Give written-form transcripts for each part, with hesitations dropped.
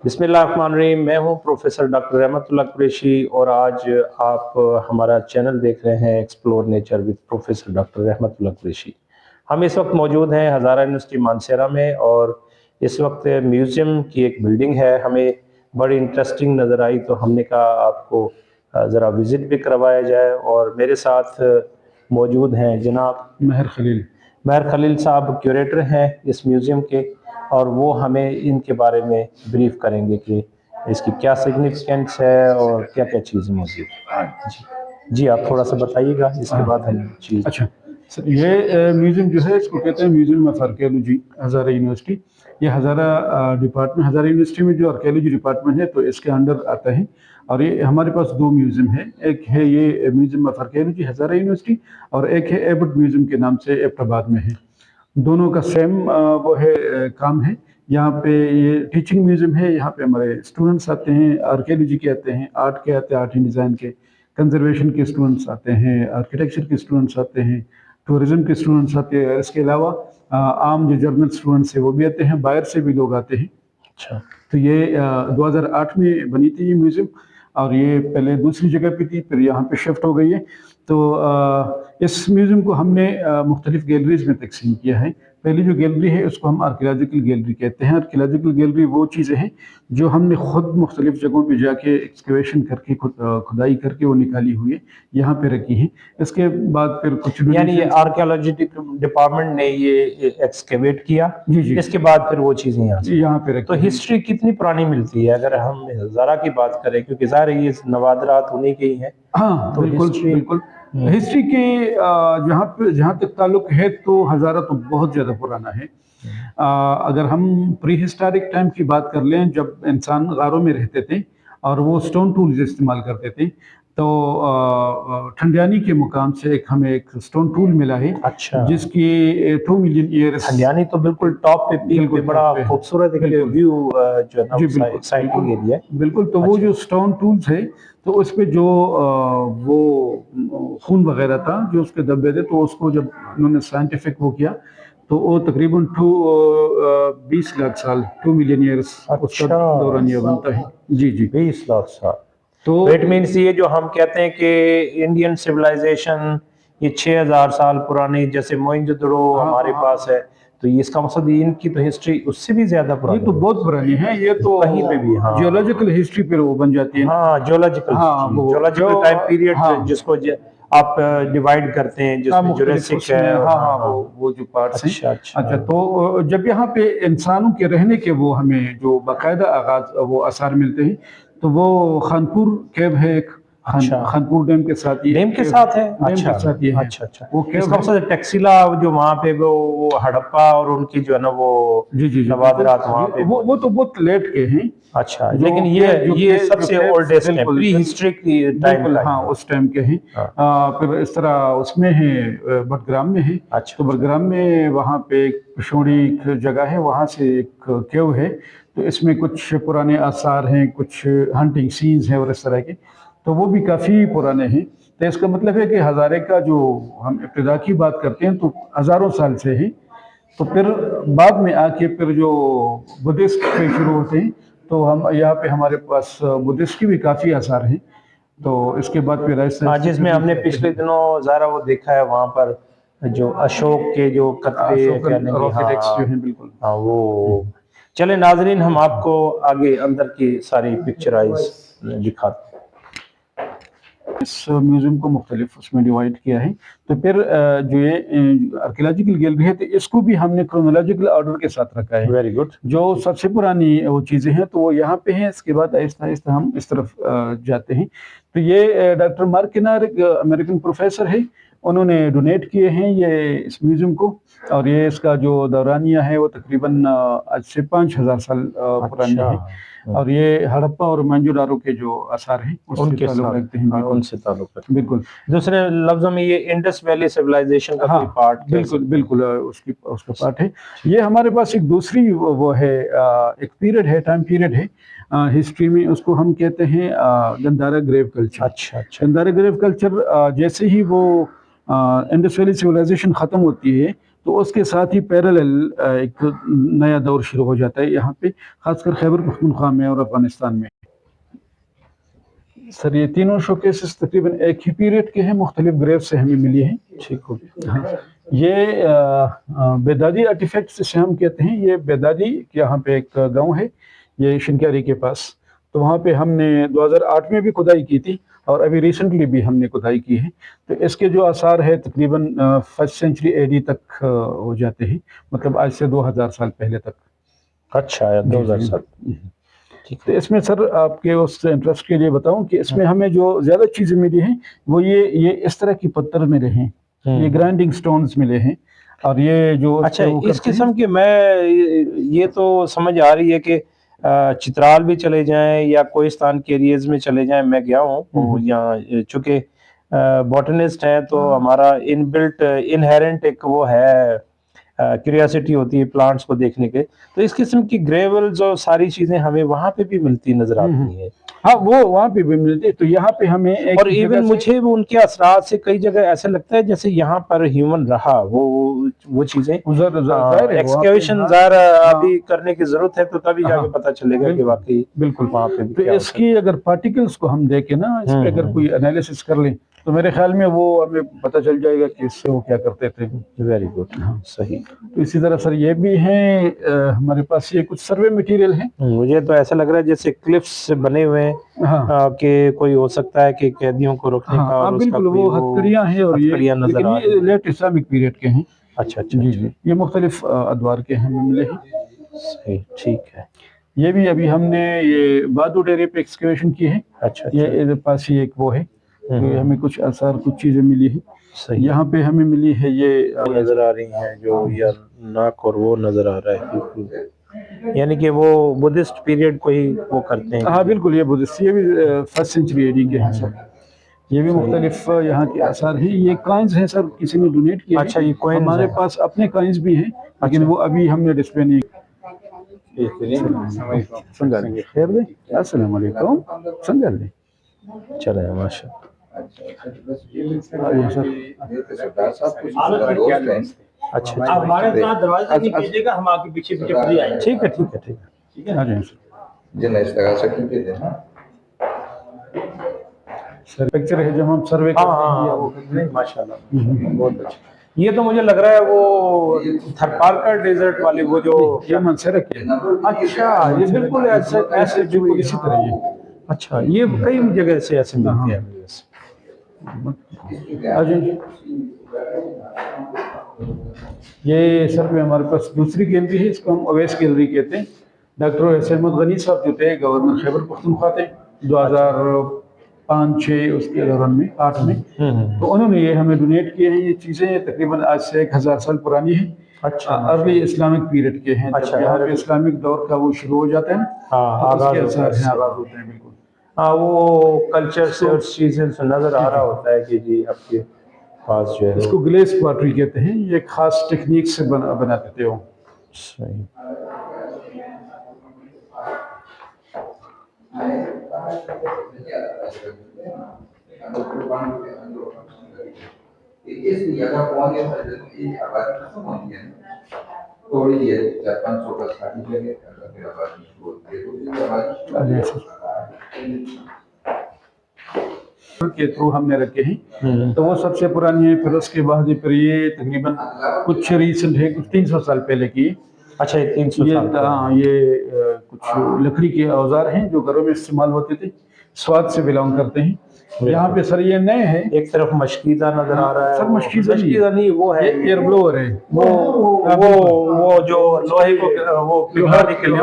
बिस्मिल्लाहिर्रहमानिर्रहीम। मैं हूं प्रोफेसर डॉक्टर रहमतुल्लाह कुरैशी और आज आप हमारा चैनल देख रहे हैं explore nature with professor doctor रहमतुल्लाह कुरैशी। हम इस वक्त मौजूद हैं हज़ारा यूनिवर्सिटी मानसेरा में और इस वक्त म्यूज़ियम की एक बिल्डिंग है, हमें बड़ी इंटरेस्टिंग नज़र आई तो हमने कहा आपको ज़रा विज़िट भी करवाया जाए। और मेरे साथ मौजूद हैं जनाब महर खलील साहब, क्यूरेटर हैं इस म्यूज़ियम के, और वो हमें इनके बारे में ब्रीफ करेंगे कि इसकी क्या सिग्निफिकेंस है और क्या क्या चीज़ मौजूद है। जी आप थोड़ा सा बताइएगा, इसके बाद हम चीज़। अच्छा सर, ये म्यूज़ियम जो है इसको कहते हैं museum of archaeology Hazara university. ये हज़ारा डिपार्टमेंट, हज़ारा यूनिवर्सिटी में जो आर्कियोलॉजी डिपार्टमेंट है तो इसके अंडर आता है। और ये हमारे पास दो म्यूज़ियम है, एक है ये museum of archaeology Hazara university और एक है एबट म्यूज़ियम के नाम से एबटाबाद में है। दोनों का सेम वो है काम है। यहाँ पे ये टीचिंग म्यूज़ियम है, यहाँ पे हमारे स्टूडेंट्स आते हैं, आर्कियोलॉजी के आते हैं, आर्ट के आते हैं, आर्ट एंड डिज़ाइन के, कंजर्वेशन के स्टूडेंट्स आते हैं, आर्किटेक्चर के स्टूडेंट्स आते हैं, टूरिज्म के स्टूडेंट्स आते हैं। इसके अलावा आम जो जर्नल स्टूडेंट्स हैं वो भी आते हैं, बाहर से भी लोग आते हैं। अच्छा, तो ये 2008 में बनी थी ये म्यूज़ियम और ये पहले दूसरी जगह पे थी, फिर यहाँ पे शिफ्ट हो गई है। तो इस म्यूज़ियम को हमने मुख्तलिफ गैलरीज में तकसीम किया है। पहली जो गैलरी है उसको हम आर्कियोलॉजिकल गैलरी कहते हैं। आर्कियोलॉजिकल गैलरी वो चीज़ें हैं जो हमने खुद मुख्तलिफ जगहों पे जाके एक्सकवेशन करके खुदाई करके वो निकाली हुई है, यहाँ पे रखी हैं। इसके बाद फिर कुछ यानी ये आर्कियोलॉजी डिपार्टमेंट ने ये एक्सकेवेट किया, जी इसके बाद फिर वो चीज़ें यहाँ पे रखी तो हैं। हिस्ट्री कितनी पुरानी मिलती है अगर हम ज़रा की बात करें, क्योंकि ज़ाहिर है ये नवादरात उन्हीं के ही हैं। हाँ तो बिल्कुल हिस्ट्री बिल्कुल। हिस्ट्री के जहाँ तक ताल्लुक है तो हज़ारा तो बहुत ज़्यादा पुराना है। अगर हम प्री हिस्टोरिक टाइम की बात कर लें, जब इंसान गारों में रहते थे और वो स्टोन टूल्स इस्तेमाल करते थे, तो ठंडियानी के मुकाम से हमें एक स्टोन टूल मिला है। अच्छा, जिसकी 2 मिलियन ईयर्स। ठंडियानी तो बिल्कुल टॉप पे, पीक पे, बड़ा खूबसूरत एक व्यू जो है ना, जी बिल्कुल साइटिंग एरिया है। बिल्कुल। तो वो जो स्टोन टूल्स है तो उस पे जो वो खून वगैरह था जो उसके धब्बे थे, तो उसको जब उन्होंने साइंटिफिक वो किया तो वो तकरीबन 20 लाख साल 2 मिलियन ईयर्स उसका दौरानिया बनता है। जी जी 20 लाख साल। तो इट मीन्स ये जो हम कहते हैं कि इंडियन सिविलाइजेशन ये 6000 साल पुरानी, जैसे मोइंजोदड़ो हमारे पास है, तो ये इसका मकसद इनकी तो हिस्ट्री उससे भी ज्यादा पुरानी, ये तो बहुत पुरानी है। ये तो कहीं पे भी, हाँ, जियोलॉजिकल हिस्ट्री पे वो बन जाती है। हाँ, जियोलॉजिकल टाइम पीरियड जिसको आप डिवाइड करते हैं, जिसमें जुरासिक है। हाँ वो जो पार्ट्स हैं। अच्छा, तो जब यहाँ पे इंसानों के रहने के वो हमें जो बाकायदा आगाज वो आसार मिलते हैं, तो वो खानपुर केव है एक, खानपुर डैम के साथ है। अच्छा, वो इसका मकसद टैक्सिला जो वहाँ पे वो हड़प्पा और उनकी जो है ना वो जी नवादरात वहाँ पे वो तो बहुत लेट के हैं। अच्छा, लेकिन ये सबसे ओल्डेस्ट है, प्री हिस्ट्री की टाइम का। हाँ उस टाइम के हैं। फिर इस तरह उसमें है बडग्राम में है। अच्छा, तो बडग्राम में वहाँ पे एक पिशोड़ी जगह है, वहाँ से एक केव है। तो इसमें कुछ पुराने आसार हैं, कुछ हंटिंग सीन्स हैं और इस तरह के, तो वो भी काफ़ी पुराने हैं। तो इसका मतलब है कि हज़ारे का जो हम इब्तिदा की बात करते हैं तो हज़ारों साल से है। तो फिर बाद में आके फिर जो बुद्धिस्ट पे शुरू होते हैं, तो हम यहाँ पे हमारे पास बुद्धिस्ट की भी काफ़ी आसार हैं। तो इसके बाद फिर हाँ, जिसमें हमने पिछले दिनों ज़रा वो देखा है वहाँ पर जो अशोक के जो कतरे रॉकेटेक्स जो हैं, बिल्कुल। हाँ वो। चले नाजरीन, हम आपको आगे अंदर की सारी पिक्चराइज दिखाते हैं। इस म्यूज़ियम को मुख्तलिफ उसमें डिवाइड किया है। तो फिर जो ये आर्कियोलॉजिकल गैलरी है, तो इसको भी हमने क्रोनोलॉजिकल ऑर्डर के साथ रखा है। Very good. जो सबसे पुरानी वो चीज़ें हैं तो वो यहाँ पे हैं, इसके बाद आहिस्ता आहिस्ता हम इस तरफ जाते हैं। तो ये डॉक्टर मार्क किनार एक अमेरिकन प्रोफेसर है, उन्होंने डोनेट किए हैं ये इस म्यूज़ियम को। और ये इसका जो दौरानिया है वो तकरीबन आज से 5000 साल पुरानी है। और ये हड़प्पा और मोहनजोदारो के जो आसार हैं उनके ताल्लुक रखते हैं, उनसे ताल्लुक रखते हैं। बिल्कुल। दूसरे लफ्जों में ये इंडस वैली सिविलाइजेशन का कोई पार्ट, बिल्कुल उसका पार्ट है। ये हमारे पास एक दूसरी वो है, एक पीरियड है, टाइम पीरियड है हिस्ट्री में, उसको हम कहते हैं गंधारा ग्रेव कल्चर। अच्छा, गंधारा ग्रेव कल्चर जैसे ही वो इंडस वैली सिविलाइजेशन ख़त्म होती है تو اس کے ساتھ ہی پیرالل ایک نیا دور شروع ہو جاتا ہے یہاں پہ، خاص کر خیبر پختونخوا میں اور افغانستان میں۔ سر یہ تینوں شو کیسز تقریباً ایک ہی پیریڈ کے ہیں، مختلف گریو سے ہمیں ملی ہیں۔ ٹھیک ہو گیا۔ ہاں، یہ بیدادی آرٹیفیکٹس سے ہم کہتے ہیں، یہ بیدادی یہاں پہ ایک گاؤں ہے یہ شنکیاری کے پاس، تو وہاں پہ ہم نے 2008 میں بھی کھدائی کی تھی اور ابھی ریسنٹلی بھی ہم نے کھدائی کی ہے، تو اس کے جو آثار ہے تقریباً 1st سینچری AD تک ہو جاتے ہیں، مطلب آج سے 2000 سال پہلے تک۔ اچھا 2000 سال۔ تو اس میں سر آپ کے اس انٹرسٹ کے لیے بتاؤں کہ اس میں ہمیں جو زیادہ چیزیں ملی ہیں وہ یہ اس طرح کی پتھر ملے ہیں، یہ گرائنڈنگ سٹونز ملے ہیں، اور یہ جو اچھا اس قسم کے میں یہ تو سمجھ آ رہی ہے کہ چترال بھی چلے جائیں یا کوہستان کے ایریز میں چلے جائیں، میں گیا ہوں یہاں، چونکہ بوٹنسٹ ہیں تو ہمارا ان بلٹ انہیرنٹ ایک وہ ہے کیوریاسٹی ہوتی ہے پلانٹس کو دیکھنے کے، تو اس قسم کی گریولز اور ساری چیزیں ہمیں وہاں پہ بھی ملتی نظر آتی ہیں۔ ہاں وہ وہاں پہ بھی ملتی ہے، تو یہاں پہ ہمیں اور ایون مجھے ان کے اثرات سے کئی جگہ ایسا لگتا ہے جیسے یہاں پر ہیومن رہا، وہ چیزیں ایکسکیویشن ظاہر ابھی کرنے کی ضرورت ہے، تو تبھی جا کے پتہ چلے گا کہ واقعی بالکل وہاں پہ بھی تو کیا اس کی اگر پارٹیکلز کو ہم دیکھیں نا، اس پہ اگر کوئی انالیسس کر لیں تو میرے خیال میں وہ ہمیں پتہ چل جائے گا کہ اس سے وہ کیا کرتے تھے۔ ویری گڈ، صحیح۔ تو اسی طرح سر یہ بھی ہیں ہمارے پاس، یہ کچھ سروے مٹیریل ہیں، مجھے تو ایسا لگ رہا ہے جیسے کلفس سے بنے ہوئے ہیں کہ کوئی ہو سکتا ہے کہ قیدیوں کو روکنے کا، اور اس کا بالکل وہ ہتھکڑیاں ہیں، اور ہتھکڑیاں نظر آ رہی ہیں۔ لیٹ اسلامک پیریڈ کے ہیں۔ اچھا اچھا جی یہ مختلف ادوار کے ہمیں ملے ہیں۔ صحیح، ٹھیک ہے۔ یہ بھی ابھی ہم نے یہ بادو ڈیرے پہ ایکسکیویشن کی ہے، اچھا یہ پاس ہی ایک وہ ہے، ہمیں کچھ آثار کچھ چیزیں ملی ہیں۔ یہاں پہ ہمیں ملی ہے یہ نظر آ رہی ہیں جو یا ناک اور وہ نظر آ رہا ہے بالکل، یعنی کہ وہ بدھسٹ پیریڈ کو ہی وہ کرتے ہیں۔ ہاں بالکل، یہ بدھسٹ، یہ بھی 1st سینچری AD کے ہیں سر۔ یہ بھی مختلف یہاں کے آثار ہیں، یہ کوائنز ہیں سر، کسی نے ڈونیٹ کیے ہیں۔ اچھا یہ کوائنز ہمارے پاس اپنے کوائنز بھی ہیں، لیکن وہ ابھی ہم نے ڈسپلے نہیں۔ خیر دیں، السلام علیکم، سنگل دیں، چلے ماشاء اچھا ہمارے ساتھ دروازے تک نہیں کیجیے گا، ہم آپ کے پیچھے پیچھے خود ہی آئیں گے۔ ٹھیک ہے ٹھیک ہے ٹھیک ہے، آ جائیں سر۔ پکچر ہے جب ہم سروے کرتے ہیں، ماشاء اللہ بہت اچھا۔ یہ تو مجھے لگ رہا ہے وہ تھرپارکر ڈیزرٹ والے، وہ جو یہ منسرک ہے۔ اچھا یہ بالکل ایسے بالکل اسی طرح یہ۔ اچھا یہ کئی جگہ سے ایسے ملتے ہیں۔ آ جائیں۔ یہ سر میں ہمارے پاس دوسری گیلری ہے، اس کو ہم اویس گیلری کہتے ہیں۔ ڈاکٹر اویس احمد غنی صاحب جو تھے گورنر خیبر پختونخوا تھے 2005-6 اس کے دوران میں 8 میں، تو انہوں نے یہ ہمیں ڈونیٹ کیے ہیں۔ یہ چیزیں تقریباً آج سے 1000 سال پرانی ہیں، ارلی اسلامک پیریڈ کے ہیں، جب یہاں پہ اسلامک دور کا وہ شروع ہو جاتا ہے نا، اس کے اثار ہیں، آغاز ہوتے ہیں۔ بالکل ہاں وہ کلچر سے اس چیزیں سے نظر آ رہا ہوتا ہے کہ جی آپ کے پاس جو ہے اس کو گلیس پاٹری کہتے ہیں، یہ ایک خاص ٹیکنیک سے بناتے تھے وہ۔ صحیح۔ کے تھرو ہم نے رکھے ہیں، تو وہ سب سے پرانی ہے۔ پھر اس کے بعد پھر یہ تقریباً کچھ ریسنٹ ہے، کچھ 300 سال پہلے کی۔ اچھا یہ 300 سال ہاں یہ کچھ لکڑی کے اوزار ہیں جو گھروں میں استعمال ہوتے تھے، سوات سے بلانگ کرتے ہیں۔ یہاں پہ سر یہ نئے ہیں، ایک طرف مشکیزہ نظر آ رہا ہے، سر مشکیزہ نہیں وہ ہے ایئر بلوور ہے، وہ جو لوہے کو وہ پگھلانے کے لیے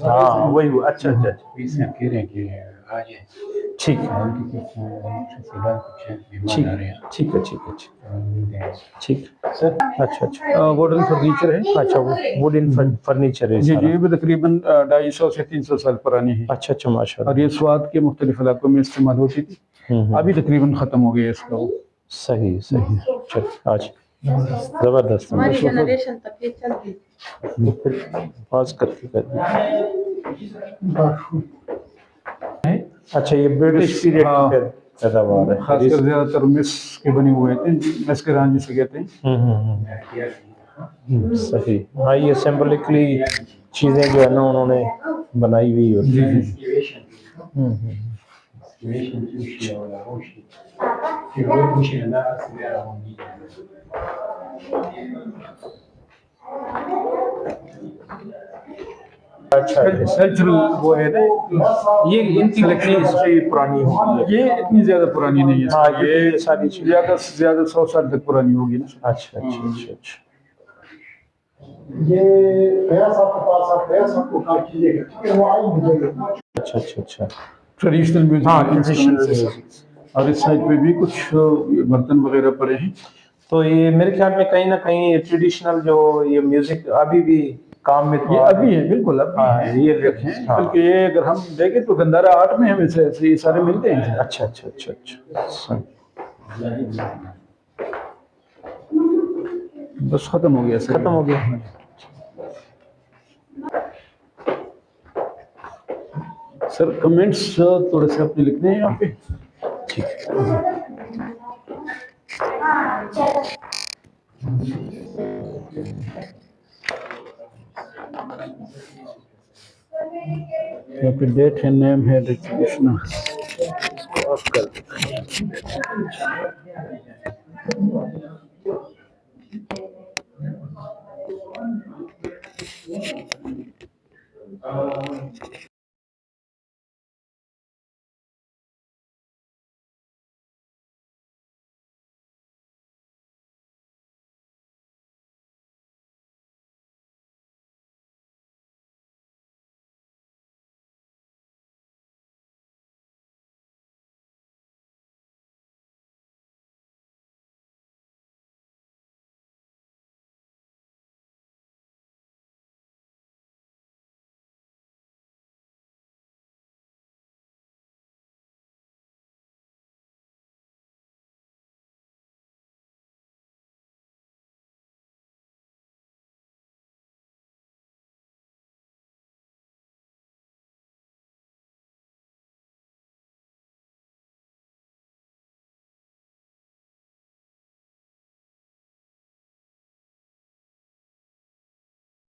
ہاں وہی وہ۔ اچھا اچھا ٹھیک ہے ٹھیک ہے ٹھیک ہے ٹھیک سر۔ اچھا اچھا ووڈن فرنیچر ہے۔ اچھا ووڈن فرنیچر ہے جی جی، یہ بھی تقریباً 250 سے 300 سال پرانی ہے۔ اچھا اچھا ماشاء اللہ۔ اور یہ سوات کے مختلف علاقوں میں استعمال ہوتی تھی، ابھی تقریباً ختم ہو گیا اس کا۔ صحیح صحیح، چل آج زبردست ہماری جنریشن تک یہ چلتی پاس کر کے اچھا یہ برٹش پیریڈ पैदावार है। खासकर ज्यादातर मेस के बने हुए थे, मेस के रान जिसे कहते हैं। सही। हाँ, ये सिंबलिकली चीजें जो है ना उन्होंने बनाई हुई होती जी हैं। जी अच्छा, कल्चरल वो है ना, ये इनकी कितनी हिस्ट्री पुरानी होगी? ये इतनी ज्यादा पुरानी नहीं है। हाँ, ये सारी चीजें। ज्यादा से ज्यादा 100 साल तक पुरानी होगी ना। अच्छा अच्छा अच्छा अच्छा। ये प्रयास आपके पास, आप प्रयास आपको काम कीजिएगा, ठीक है, वो आई मुझे। अच्छा अच्छा अच्छा। ट्रेडिशनल म्यूजिक, हाँ, ट्रेडिशनल म्यूजिक। और इस साइड पे भी कुछ बर्तन वगैरह पड़े हैं। तो ये मेरे ख्याल में कहीं ना कहीं ट्रेडिशनल जो ये म्यूजिक अभी भी काम में तो ये आ अभी है, बिल्कुल अभी हाँ, है, ये देखें। हाँ। बल्कि ये अगर हम देखें तो गंधारा आर्ट में हमें से ये सारे मिलते हैं। अच्छा अच्छा अच्छा अच्छा। बस खत्म हो गया सर, खत्म हो गया। सर कमेंट्स थोड़े से अपने लिखने हैं यहाँ पे। ठीक है। यहाँ पे डेट है, नेम है, डिस्ट्रीब्यूशन।